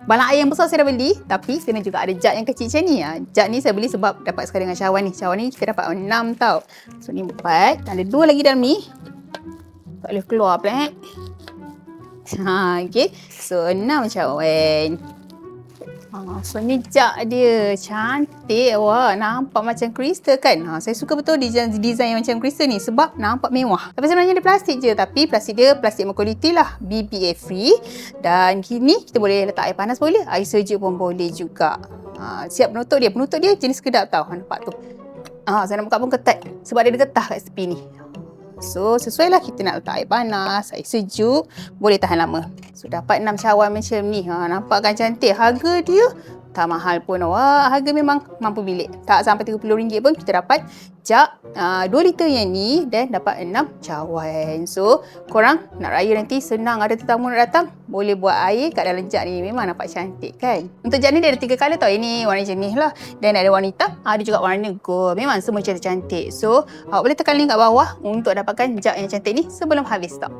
Balon air yang besar saya dah beli, tapi kena juga ada jug yang kecil macam ni. Jug ni saya beli sebab dapat sekali dengan cawan ni. Cawan ni kita dapat 6 tau. So ni 4. Ada 2 lagi dalam ni. Tak boleh keluar pula. Okay. So 6 cawan. So ni jug dia. Cantik. Wah, nampak macam kristal kan. Saya suka betul design yang macam kristal ni sebab nampak mewah. Tapi sebenarnya dia plastik je. Tapi plastik dia plastik berkualiti lah. BPA free. Dan kini kita boleh letak air panas boleh. Air sejuk pun boleh juga. Siap penutup dia. Penutup dia jenis kedap tau. Nampak tu. Saya nak buka pun ketat. Sebab dia ada getah kat tepi ni. So, sesuai lah kita nak letak air panas, air sejuk, boleh tahan lama. So, dapat 6 cawan macam ni. Nampak kan cantik? Harga dia tak mahal pun. Wah, harga memang mampu bilik. Tak sampai RM30 pun kita dapat jug 2 liter yang ni dan dapat 6 cawan. So, korang nak raya nanti senang ada tetamu nak datang, boleh buat air kat dalam jug ni. Memang nampak cantik kan? Untuk jug ni dia ada 3 colour tau. Ini warna jenis lah. Dan ada warna hitam, ada juga warna gold. Memang semua cantik-cantik. So, awak boleh tekan link kat bawah untuk dapatkan jug yang cantik ni sebelum habis stok.